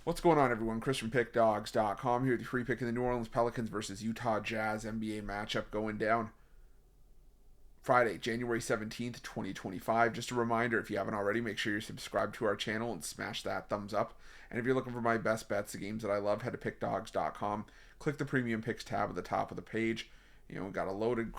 What's going on, everyone? Chris from Pickdawgz.com here with the free pick in the New Orleans Pelicans versus Utah Jazz NBA matchup going down Friday, January 17th, 2025. Just a reminder, if you haven't already, make sure you're subscribed to our channel and smash that thumbs up. And if you're looking for my best bets, the games that I love, head to Pickdawgz.com. Click the Premium Picks tab at the top of the page. We've got a loaded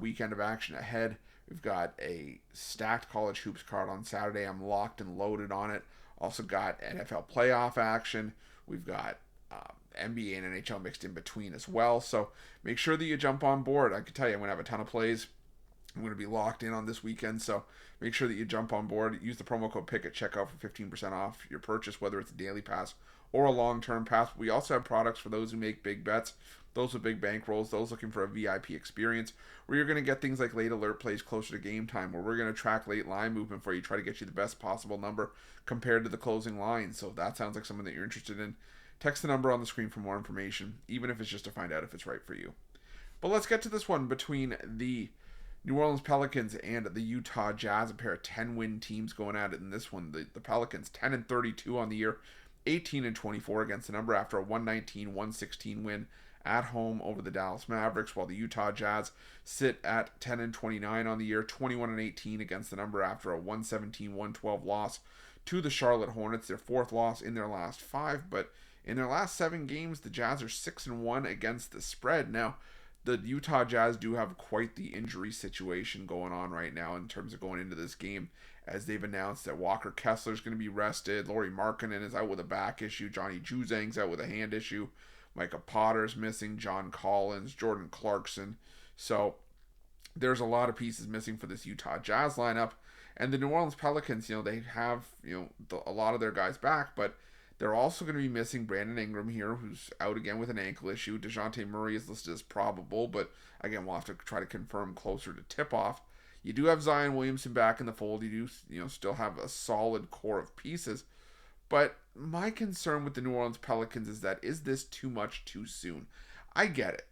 weekend of action ahead. We've got a stacked college hoops card on Saturday. I'm locked and loaded on it. Also got NFL playoff action. We've got NBA and NHL mixed in between as well. So make sure that you jump on board. I can tell you, I'm going to have a ton of plays. I'm going to be locked in on this weekend. So make sure that you jump on board. Use the promo code PICK at checkout for 15% off your purchase, whether it's a daily pass or a long-term pass. We also have products for those who make big bets, those with big bankrolls, those looking for a VIP experience, where you're going to get things like late alert plays closer to game time, where we're going to track late line movement for you, try to get you the best possible number compared to the closing line. So if that sounds like something that you're interested in, text the number on the screen for more information, even if it's just to find out if it's right for you. But let's get to this one between the New Orleans Pelicans and the Utah Jazz, a pair of 10-win teams going at it in this one. The Pelicans 10-32 on the year, 18-24 against the number after a 119-116 win at home over the Dallas Mavericks, while the Utah Jazz sit at 10-29 on the year, 21-18 against the number after a 117-112 loss to the Charlotte Hornets, their fourth loss in their last five. But in their last 7 games, the Jazz are 6-1 against the spread. Now, the Utah Jazz do have quite the injury situation going on right now in terms of going into this game, as they've announced that Walker Kessler is going to be rested, Lauri Markkanen is out with a back issue, Johnny Juzang's out with a hand issue, Micah Potter's missing, John Collins, Jordan Clarkson. So there's a lot of pieces missing for this Utah Jazz lineup. And the New Orleans Pelicans, they have, a lot of their guys back, but they're also going to be missing Brandon Ingram here, who's out again with an ankle issue. DeJounte Murray is listed as probable, but again, we'll have to try to confirm closer to tip-off. You do have Zion Williamson back in the fold. You do, still have a solid core of pieces. But my concern with the New Orleans Pelicans is this too much too soon? I get it.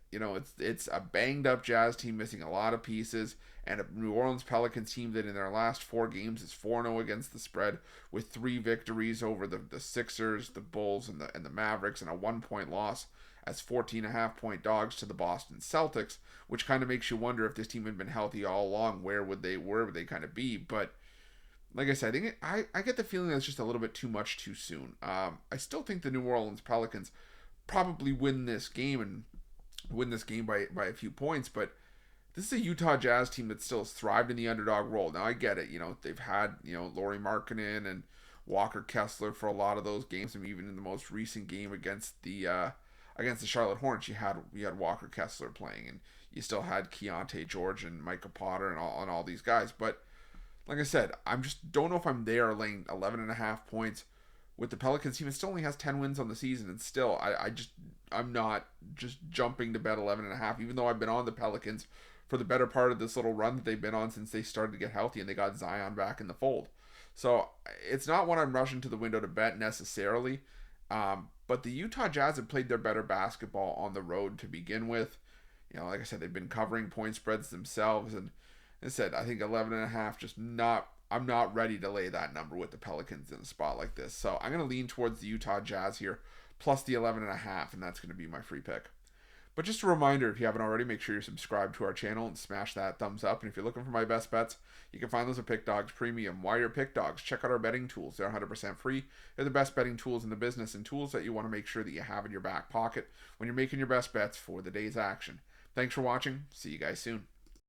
It's a banged-up Jazz team missing a lot of pieces, and a New Orleans Pelicans team that in their last 4 games is 4-0 against the spread, with 3 victories over the Sixers, the Bulls, and the Mavericks, and a 1-point loss as 14.5-point dogs to the Boston Celtics, which kind of makes you wonder if this team had been healthy all along, where would they kind of be? But like I said, I get the feeling that it's just a little bit too much too soon. I still think the New Orleans Pelicans probably win this game by a few points, but this is a Utah Jazz team that still has thrived in the underdog role. Now I get it, they've had, Lauri Markkanen and Walker Kessler for a lot of those games, and even in the most recent game against the Charlotte Hornets, you had Walker Kessler playing, and you still had Keontae George and Micah Potter and all these guys. But like I said, I just don't know if I'm there laying 11.5 points with the Pelicans team. It still only has 10 wins on the season, and still I'm not just jumping to bet 11.5, even though I've been on the Pelicans for the better part of this little run that they've been on since they started to get healthy and they got Zion back in the fold. So it's not one I'm rushing to the window to bet necessarily, but the Utah Jazz have played their better basketball on the road to begin with. Like I said, they've been covering point spreads themselves, and as I said, I think 11.5 I'm not ready to lay that number with the Pelicans in a spot like this. So I'm going to lean towards the Utah Jazz here, plus the 11.5, and that's going to be my free pick. But just a reminder, if you haven't already, make sure you're subscribed to our channel and smash that thumbs up. And if you're looking for my best bets, you can find those at Pickdawgz Premium. Why are Pickdawgz? Check out our betting tools. They're 100% free. They're the best betting tools in the business, and tools that you want to make sure that you have in your back pocket when you're making your best bets for the day's action. Thanks for watching. See you guys soon.